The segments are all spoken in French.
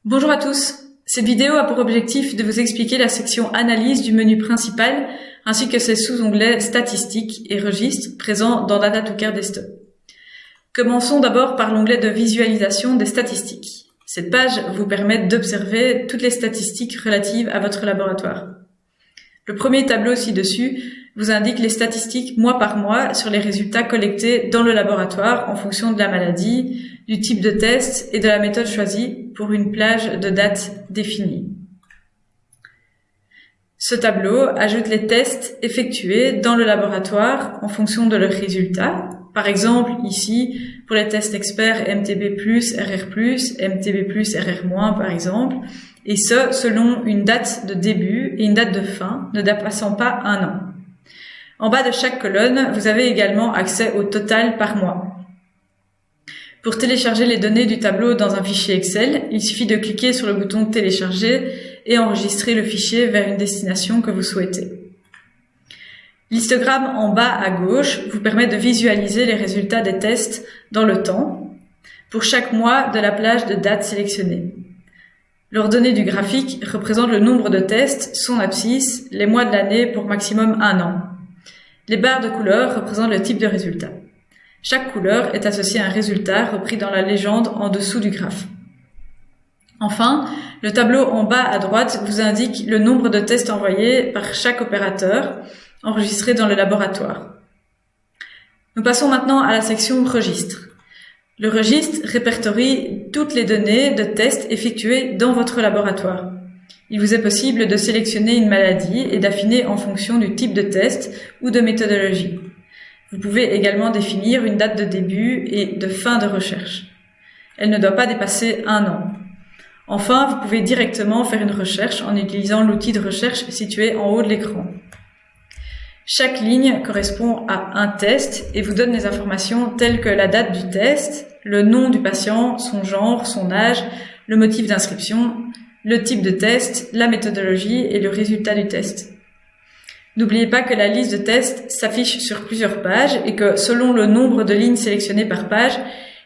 Bonjour à tous. Cette vidéo a pour objectif de vous expliquer la section analyse du menu principal ainsi que ses sous-onglets statistiques et registres présents dans Data to Care Desktop. Commençons d'abord par l'onglet de visualisation des statistiques. Cette page vous permet d'observer toutes les statistiques relatives à votre laboratoire. Le premier tableau ci-dessus vous indique les statistiques mois par mois sur les résultats collectés dans le laboratoire en fonction de la maladie, du type de test et de la méthode choisie pour une plage de dates définie. Ce tableau ajoute les tests effectués dans le laboratoire en fonction de leurs résultats. Par exemple, ici, pour les tests experts MTB+, RR+, MTB+, RR-, par exemple, et ce, selon une date de début et une date de fin, ne dépassant pas 1 an. En bas de chaque colonne, vous avez également accès au total par mois. Pour télécharger les données du tableau dans un fichier Excel, il suffit de cliquer sur le bouton « Télécharger » et enregistrer le fichier vers une destination que vous souhaitez. L'histogramme en bas à gauche vous permet de visualiser les résultats des tests dans le temps pour chaque mois de la plage de dates sélectionnée. L'ordonnée du graphique représente le nombre de tests, son abscisse, les mois de l'année pour maximum 1 an. Les barres de couleur représentent le type de résultat. Chaque couleur est associée à un résultat repris dans la légende en dessous du graphe. Enfin, le tableau en bas à droite vous indique le nombre de tests envoyés par chaque opérateur enregistré dans le laboratoire. Nous passons maintenant à la section registre. Le registre répertorie toutes les données de tests effectués dans votre laboratoire. Il vous est possible de sélectionner une maladie et d'affiner en fonction du type de test ou de méthodologie. Vous pouvez également définir une date de début et de fin de recherche. Elle ne doit pas dépasser 1 an. Enfin, vous pouvez directement faire une recherche en utilisant l'outil de recherche situé en haut de l'écran. Chaque ligne correspond à un test et vous donne des informations telles que la date du test, le nom du patient, son genre, son âge, le motif d'inscription, le type de test, la méthodologie et le résultat du test. N'oubliez pas que la liste de tests s'affiche sur plusieurs pages et que selon le nombre de lignes sélectionnées par page,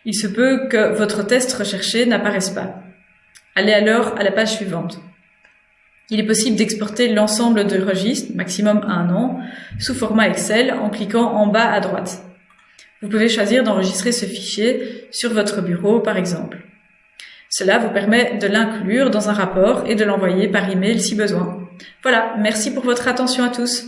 il se peut que votre test recherché n'apparaisse pas. Allez alors à la page suivante. Il est possible d'exporter l'ensemble du registre, maximum 1 an, sous format Excel en cliquant en bas à droite. Vous pouvez choisir d'enregistrer ce fichier sur votre bureau par exemple. Cela vous permet de l'inclure dans un rapport et de l'envoyer par email si besoin. Voilà, merci pour votre attention à tous.